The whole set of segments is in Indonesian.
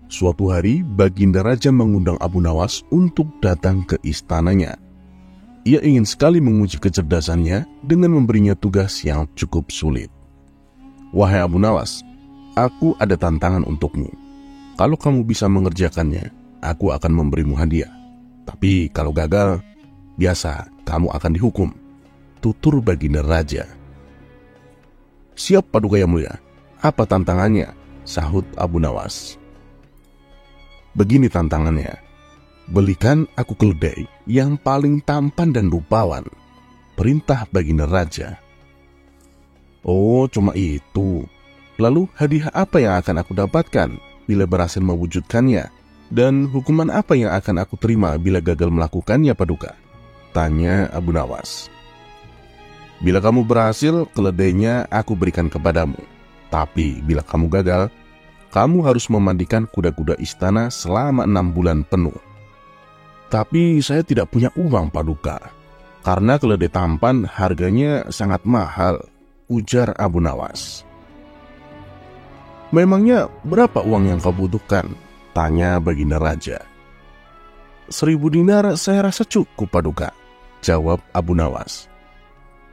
Suatu hari, Baginda Raja mengundang Abu Nawas untuk datang ke istananya. Ia ingin sekali menguji kecerdasannya dengan memberinya tugas yang cukup sulit. "Wahai Abu Nawas, aku ada tantangan untukmu. Kalau kamu bisa mengerjakannya, aku akan memberimu hadiah. Tapi kalau gagal, biasa kamu akan dihukum," tutur Baginda Raja. "Siap Paduka Yang Mulia, apa tantangannya?" sahut Abu Nawas. "Begini tantangannya, belikan aku keledai yang paling tampan dan rupawan," perintah Baginda Raja. "Oh, cuma itu. Lalu hadiah apa yang akan aku dapatkan bila berhasil mewujudkannya? Dan hukuman apa yang akan aku terima bila gagal melakukannya, Paduka?" tanya Abu Nawas. "Bila kamu berhasil, keledainya aku berikan kepadamu. Tapi bila kamu gagal, kamu harus memandikan kuda-kuda istana selama 6 bulan penuh." "Tapi saya tidak punya uang, Paduka, karena keledai tampan harganya sangat mahal," ujar Abu Nawas. "Memangnya berapa uang yang kau butuhkan?" tanya Baginda Raja. "1.000 dinar saya rasa cukup, Paduka," jawab Abu Nawas.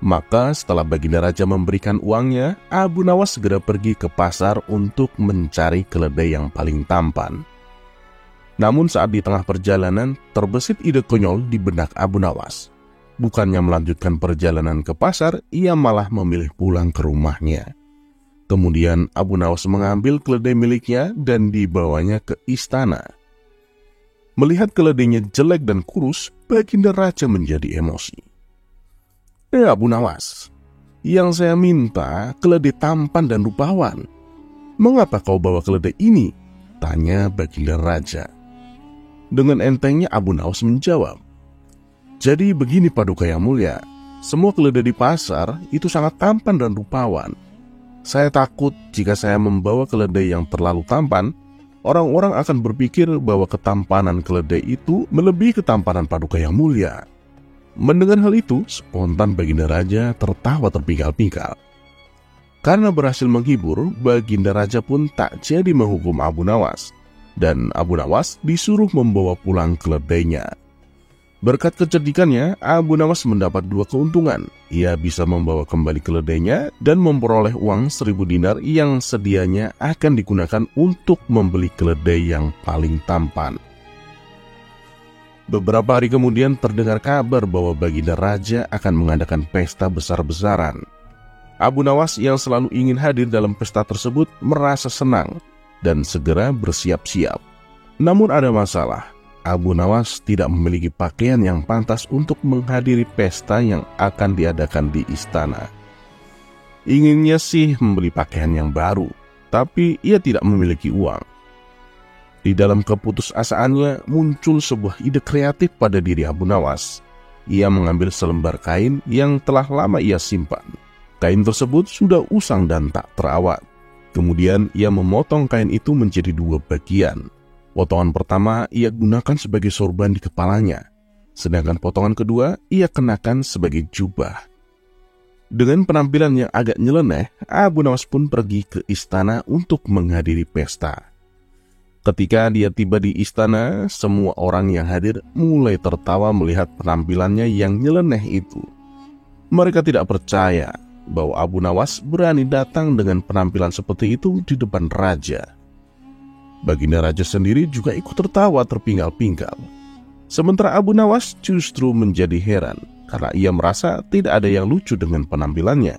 Maka setelah Baginda Raja memberikan uangnya, Abu Nawas segera pergi ke pasar untuk mencari keledai yang paling tampan. Namun saat di tengah perjalanan, terbesit ide konyol di benak Abu Nawas. Bukannya melanjutkan perjalanan ke pasar, ia malah memilih pulang ke rumahnya. Kemudian Abu Nawas mengambil keledai miliknya dan dibawanya ke istana. Melihat keledainya jelek dan kurus, Baginda Raja menjadi emosi. Abu Nawas, yang saya minta keledai tampan dan rupawan. Mengapa kau bawa keledai ini?" tanya Baginda Raja. Dengan entengnya Abu Nawas menjawab, "Jadi begini Paduka Yang Mulia, semua keledai di pasar itu sangat tampan dan rupawan. Saya takut jika saya membawa keledai yang terlalu tampan, orang-orang akan berpikir bahwa ketampanan keledai itu melebihi ketampanan Paduka Yang Mulia." Mendengar hal itu, spontan Baginda Raja tertawa terpingkal-pingkal. Karena berhasil menghibur, Baginda Raja pun tak jadi menghukum Abu Nawas, dan Abu Nawas disuruh membawa pulang keledainya. Berkat kecerdikannya, Abu Nawas mendapat 2 keuntungan. Ia bisa membawa kembali keledainya dan memperoleh uang 1.000 dinar yang sedianya akan digunakan untuk membeli keledai yang paling tampan. Beberapa hari kemudian terdengar kabar bahwa Baginda Raja akan mengadakan pesta besar-besaran. Abu Nawas yang selalu ingin hadir dalam pesta tersebut merasa senang dan segera bersiap-siap. Namun ada masalah, Abu Nawas tidak memiliki pakaian yang pantas untuk menghadiri pesta yang akan diadakan di istana. Inginnya sih membeli pakaian yang baru, tapi ia tidak memiliki uang. Di dalam keputusasaannya muncul sebuah ide kreatif pada diri Abu Nawas. Ia mengambil selembar kain yang telah lama ia simpan. Kain tersebut sudah usang dan tak terawat. Kemudian ia memotong kain itu menjadi 2 bagian. Potongan pertama ia gunakan sebagai sorban di kepalanya, sedangkan potongan kedua ia kenakan sebagai jubah. Dengan penampilan yang agak nyeleneh, Abu Nawas pun pergi ke istana untuk menghadiri pesta. Ketika dia tiba di istana, semua orang yang hadir mulai tertawa melihat penampilannya yang nyeleneh itu. Mereka tidak percaya bahwa Abu Nawas berani datang dengan penampilan seperti itu di depan raja. Baginda Raja sendiri juga ikut tertawa terpinggal-pinggal. Sementara Abu Nawas justru menjadi heran karena ia merasa tidak ada yang lucu dengan penampilannya.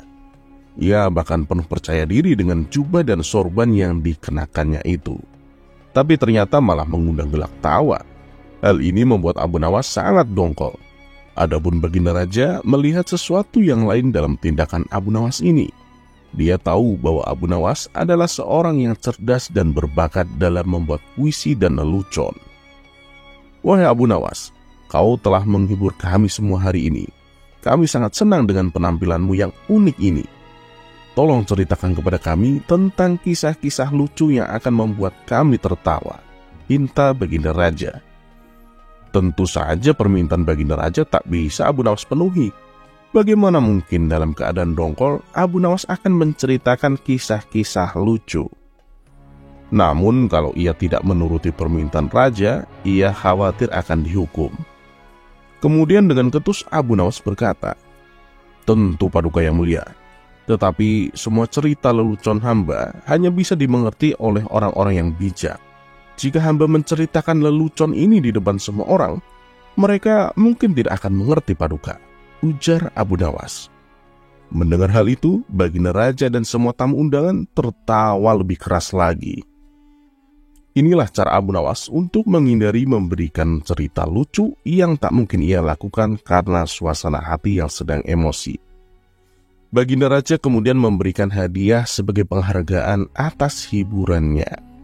Ia bahkan penuh percaya diri dengan jubah dan sorban yang dikenakannya itu. Tapi ternyata malah mengundang gelak tawa. Hal ini membuat Abu Nawas sangat dongkol. Adapun Baginda Raja melihat sesuatu yang lain dalam tindakan Abu Nawas ini. Dia tahu bahwa Abu Nawas adalah seorang yang cerdas dan berbakat dalam membuat puisi dan lelucon. "Wahai Abu Nawas, kau telah menghibur kami semua hari ini. Kami sangat senang dengan penampilanmu yang unik ini. Tolong ceritakan kepada kami tentang kisah-kisah lucu yang akan membuat kami tertawa," pinta Baginda Raja. Tentu saja permintaan Baginda Raja tak bisa Abu Nawas penuhi. Bagaimana mungkin dalam keadaan dongkol Abu Nawas akan menceritakan kisah-kisah lucu? Namun kalau ia tidak menuruti permintaan raja, ia khawatir akan dihukum. Kemudian dengan ketus Abu Nawas berkata, "Tentu Paduka yang mulia, tetapi semua cerita lelucon hamba hanya bisa dimengerti oleh orang-orang yang bijak. Jika hamba menceritakan lelucon ini di depan semua orang, mereka mungkin tidak akan mengerti Paduka," ujar Abu Nawas. Mendengar hal itu, Baginda Raja dan semua tamu undangan tertawa lebih keras lagi. Inilah cara Abu Nawas untuk menghindari memberikan cerita lucu yang tak mungkin ia lakukan karena suasana hati yang sedang emosi. Baginda Raja kemudian memberikan hadiah sebagai penghargaan atas hiburannya.